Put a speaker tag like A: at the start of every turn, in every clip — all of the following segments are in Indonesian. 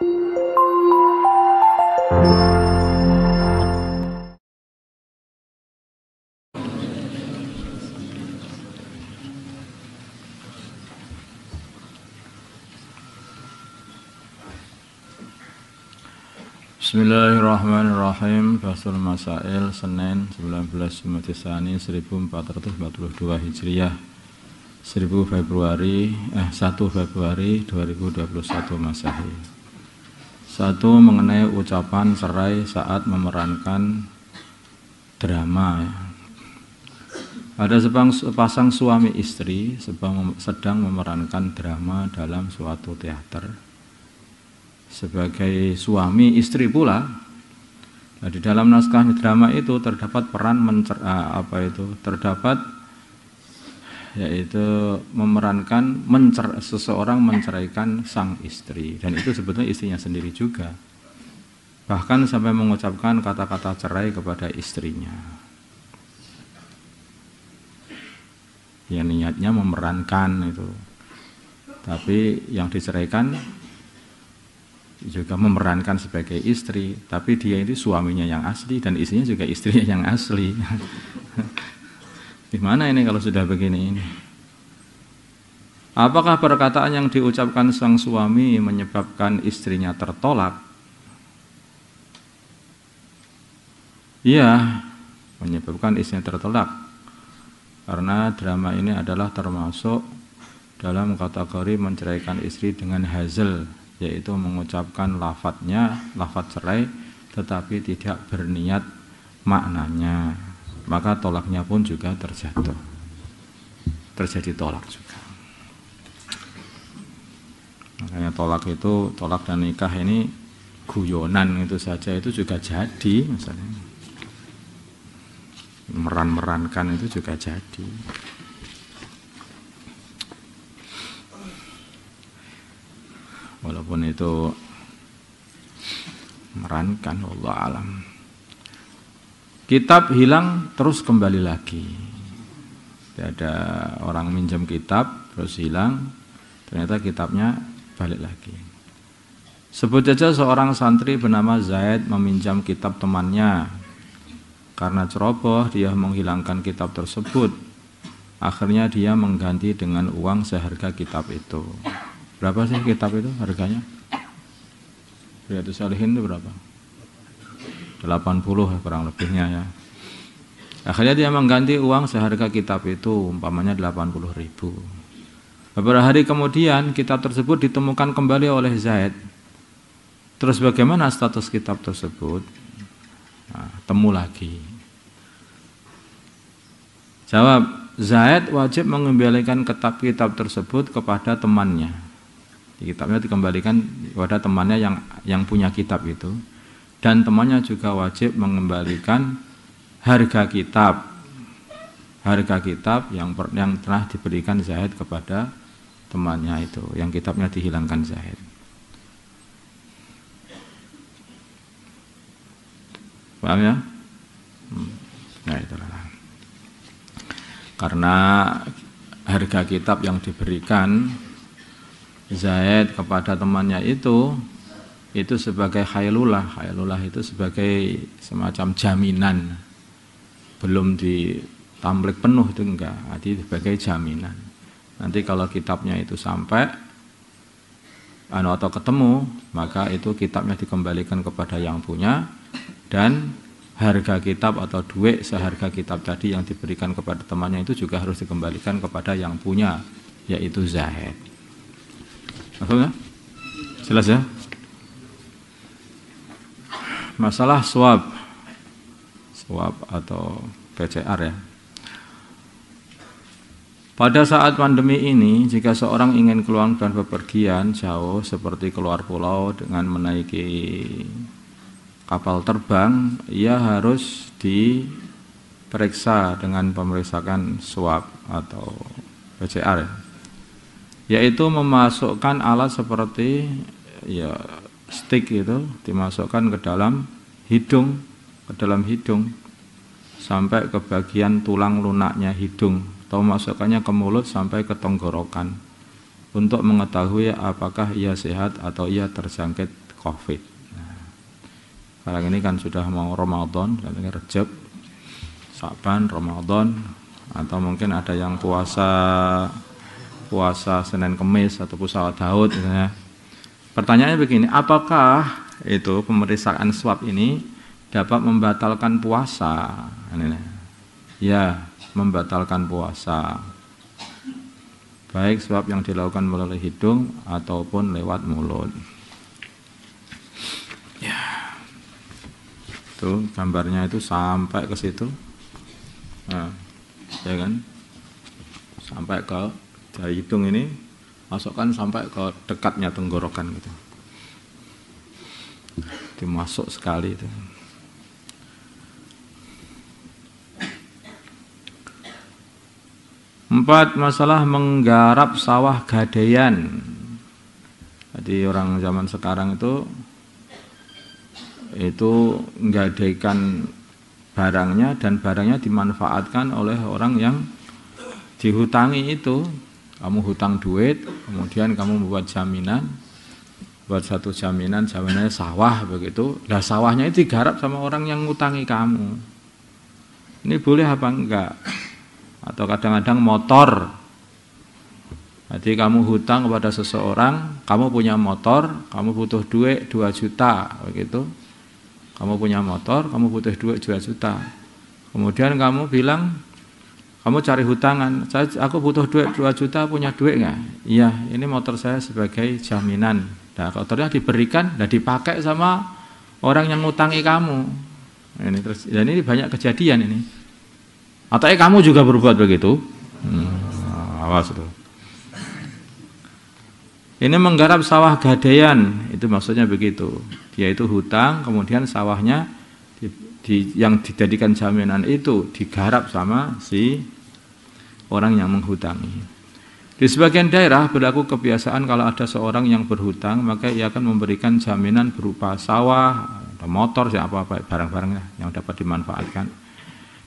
A: Bismillahirrahmanirrahim. Fathul Masail, Senin 19 Jumaditsani 1442 Hijriah, 1 Februari 2021 Masehi. 1. Mengenai ucapan cerai saat memerankan drama. Ada sepasang suami istri sedang memerankan drama dalam suatu teater. Sebagai suami istri pula, nah, di dalam naskah drama itu terdapat peran yaitu memerankan seseorang menceraikan sang istri, dan itu sebetulnya istrinya sendiri juga, bahkan sampai mengucapkan kata-kata cerai kepada istrinya. Ya, niatnya memerankan itu, tapi yang diceraikan juga memerankan sebagai istri, tapi dia ini suaminya yang asli dan istrinya juga istrinya yang asli. Gimana ini kalau sudah begini ini? Apakah perkataan yang diucapkan sang suami menyebabkan istrinya tertolak? Iya, menyebabkan istrinya tertolak, karena drama ini adalah termasuk dalam kategori menceraikan istri dengan hazl, yaitu mengucapkan lafaz cerai tetapi tidak berniat maknanya, maka tolaknya pun juga terjadi tolak juga. Makanya tolak dan nikah ini guyonan itu saja itu juga jadi, misalnya merankan itu juga jadi. Walaupun itu merankan, Allah alam. Kitab hilang terus kembali lagi. Ada orang minjam kitab terus hilang, ternyata kitabnya balik lagi. Sebut saja seorang santri bernama Zaid meminjam kitab temannya. Karena ceroboh dia menghilangkan kitab tersebut. Akhirnya dia mengganti dengan uang seharga kitab itu. Berapa sih kitab itu harganya? Riyadhus Shalihin itu berapa? 80 kurang lebihnya ya. Akhirnya dia mengganti uang seharga kitab itu, umpamanya 80.000. Beberapa hari kemudian kitab tersebut ditemukan kembali oleh Zaid. Terus bagaimana status kitab tersebut? Nah, temu lagi. Jawab, Zaid wajib mengembalikan kitab tersebut kepada temannya. Kitabnya dikembalikan kepada temannya yang punya kitab itu, dan temannya juga wajib mengembalikan harga kitab yang telah diberikan Zaid kepada temannya itu, yang kitabnya dihilangkan Zaid. Paham ya? Nah, itulah. Karena harga kitab yang diberikan Zaid kepada temannya itu sebagai khailulah itu sebagai semacam jaminan, belum ditamlik penuh itu enggak, jadi sebagai jaminan. Nanti kalau kitabnya itu sampai atau ketemu, maka itu kitabnya dikembalikan kepada yang punya, dan harga kitab atau duit seharga kitab tadi yang diberikan kepada temannya itu juga harus dikembalikan kepada yang punya, yaitu Zaid. Maksudnya? Jelas ya? Masalah swab atau PCR ya. Pada saat pandemi ini, jika seorang ingin keluar dan bepergian jauh seperti keluar pulau dengan menaiki kapal terbang, ia harus diperiksa dengan pemeriksaan swab atau PCR, yaitu memasukkan alat seperti stick itu dimasukkan ke dalam hidung sampai ke bagian tulang lunaknya hidung, atau masukkannya ke mulut sampai ke tenggorokan untuk mengetahui apakah ia sehat atau ia terjangkit COVID. Nah, sekarang ini kan sudah mau Ramadan, Rejab, Sa'ban, Ramadan, atau mungkin ada yang puasa Senin Kemis atau puasa Daud misalnya. Pertanyaannya begini, apakah itu pemeriksaan swab ini dapat membatalkan puasa? Ya, membatalkan puasa. Baik swab yang dilakukan melalui hidung ataupun lewat mulut. Ya. Tuh gambarnya itu sampai ke situ. Nah, ya kan? Sampai ke dari hidung ini masukkan sampai ke dekatnya tenggorokan gitu. Dimasuk sekali itu. Empat, masalah menggarap sawah gadaian. Jadi orang zaman sekarang itu menggadaikan barangnya dan barangnya dimanfaatkan oleh orang yang dihutangi itu. Kamu hutang duit, kemudian kamu membuat jaminan, buat satu jaminannya sawah begitu. Lah sawahnya itu digarap sama orang yang ngutangi kamu. Ini boleh apa enggak? Atau kadang-kadang motor. Jadi kamu hutang kepada seseorang, kamu punya motor, kamu butuh duit 2 juta begitu. Kamu punya motor, kamu butuh duit 2 juta. Kemudian kamu bilang, kamu cari hutangan, aku butuh duit 2 juta, punya duit enggak? Iya, ini motor saya sebagai jaminan. Nah, motornya diberikan dan dipakai sama orang yang ngutangi kamu. Ini terus, dan ini banyak kejadian ini. Atau kamu juga berbuat begitu? Awas itu. Ini menggarap sawah gadaian, itu maksudnya begitu. Dia itu hutang, kemudian sawahnya yang dijadikan jaminan itu digarap sama si orang yang menghutangi. Di sebagian daerah berlaku kebiasaan kalau ada seorang yang berhutang, maka ia akan memberikan jaminan berupa sawah, atau motor, apa-apa barang-barangnya yang dapat dimanfaatkan.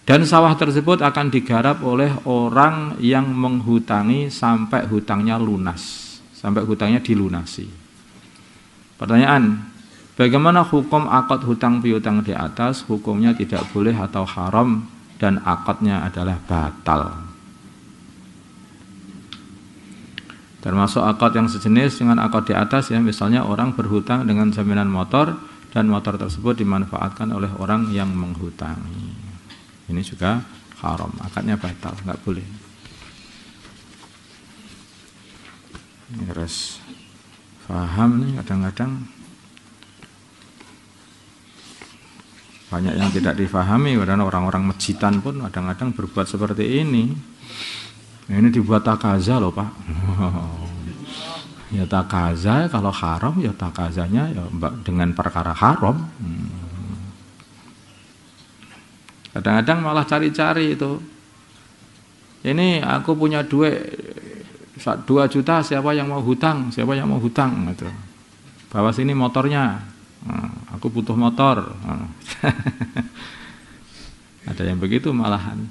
A: Dan sawah tersebut akan digarap oleh orang yang menghutangi sampai hutangnya lunas, sampai hutangnya dilunasi. Pertanyaan, bagaimana hukum akad hutang piutang di atas? Hukumnya tidak boleh atau haram dan akadnya adalah batal. Termasuk akad yang sejenis dengan akad di atas ya, misalnya orang berhutang dengan jaminan motor dan motor tersebut dimanfaatkan oleh orang yang menghutangi. Ini juga haram, akadnya batal, nggak boleh. Ini harus paham nih, kadang-kadang banyak yang tidak difahami, karena orang-orang mejitan pun kadang-kadang berbuat seperti ini. Ini dibuat takaza loh Pak. Ya takaza, kalau haram ya takazanya ya dengan perkara haram. Kadang-kadang malah cari-cari itu. Ini aku punya duit 2 juta, siapa yang mau hutang? Siapa yang mau hutang? Gitu. Bawa sini motornya. Aku butuh motor. Ada yang begitu malahan.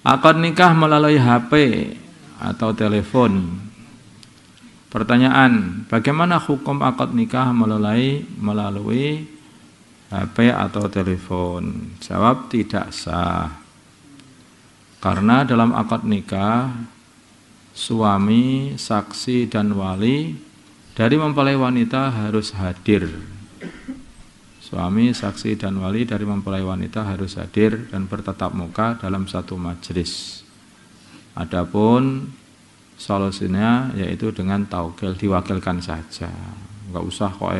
A: Akad nikah melalui HP atau telepon. Pertanyaan, bagaimana hukum akad nikah melalui HP atau telepon? Jawab, tidak sah. Karena dalam akad nikah, suami, saksi, dan wali dari mempelai wanita harus hadir. Suami, saksi, dan wali dari mempelai wanita harus hadir dan bertatap muka dalam satu majelis. Adapun solusinya yaitu dengan taukil, diwakilkan saja. Enggak usah kok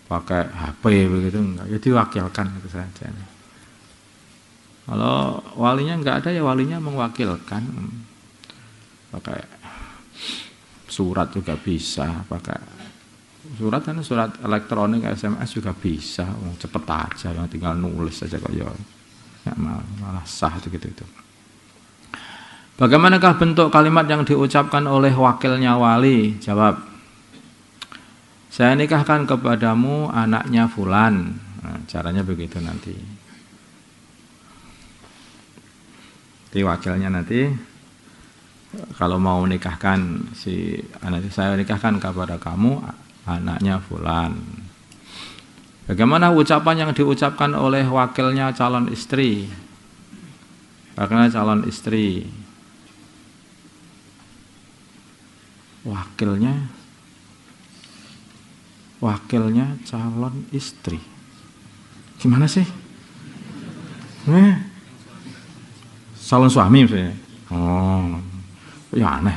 A: pakai HP begitu, enggak, ya diwakilkan itu saja. Kalau walinya enggak ada ya walinya mewakilkan. Pakai surat juga bisa, pakai surat kan, surat elektronik SMS juga bisa, cepet aja, yang tinggal nulis saja kok ya malah sah gitu. Bagaimanakah bentuk kalimat yang diucapkan oleh wakilnya wali? Jawab, saya nikahkan kepadamu anaknya fulan. Nah, caranya begitu nanti. Jadi wakilnya nanti kalau mau menikahkan si anak, saya nikahkan kepada kamu anaknya fulan. Bagaimana ucapan yang diucapkan oleh wakilnya calon istri? Wakilnya calon istri. Wakilnya calon istri. Gimana sih? Calon suami misalnya. Oh, ya aneh.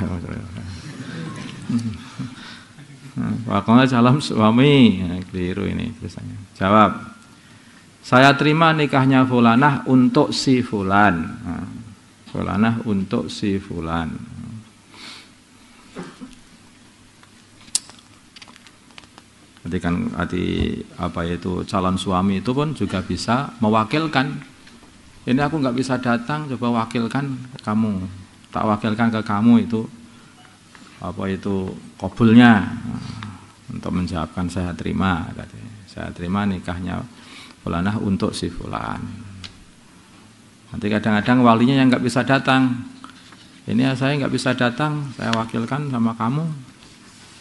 A: Wakilnya calon suami, keliru ini tulisannya. Jawab, saya terima nikahnya fulanah untuk si fulan. Fulanah untuk si fulan. Jadi kan calon suami itu pun juga bisa mewakilkan. Ini aku nggak bisa datang, coba wakilkan ke kamu. Tak wakilkan ke kamu itu kabulnya untuk menjawabkan saya terima. Saya terima nikahnya fulanah untuk si fulan. Nanti kadang-kadang walinya yang nggak bisa datang. Ini saya nggak bisa datang, saya wakilkan sama kamu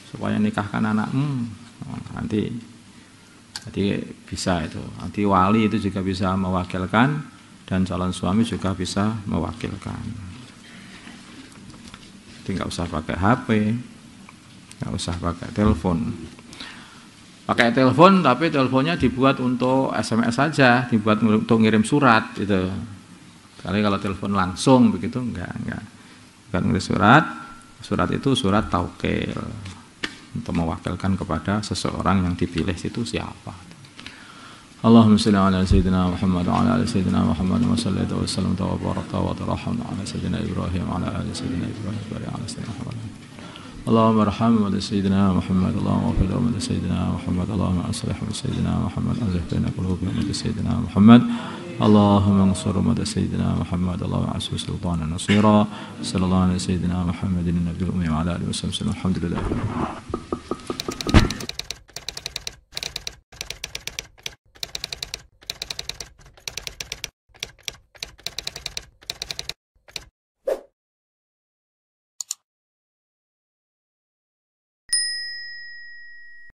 A: supaya nikahkan anakmu. Nanti bisa itu. Nanti wali itu juga bisa mewakilkan dan calon suami juga bisa mewakilkan. Jadi nggak usah pakai HP, nggak usah pakai telepon. Pakai telepon tapi teleponnya dibuat untuk SMS saja, dibuat untuk ngirim surat itu. Kali kalau telepon langsung begitu enggak. Bukan ngirim surat itu surat taukil. Untuk mewakilkan kepada seseorang yang dipilih itu siapa. Allahumma shalli ala sayyidina Muhammad wa ala ali sayyidina Muhammad wa sallallahu wa sallam wa baraka wa tarhamna ala sayyidina Ibrahim wa ala ali sayyidina Ibrahim wa ala sayyidina Muhammad. Allahumma arham wa sayyidina Muhammad, Allahumma ighfir wa sayyidina Muhammad, Allahumma aslih wa sayyidina Muhammad, azhir baina qulubihim wa sayyidina Muhammad. اللهم انصر مدى سيدنا محمد اللهم عسو سلطانا نصيرا صلى الله على سيدنا محمد النبي الأمي وعلى آله وصحبه وسلم الحمد لله.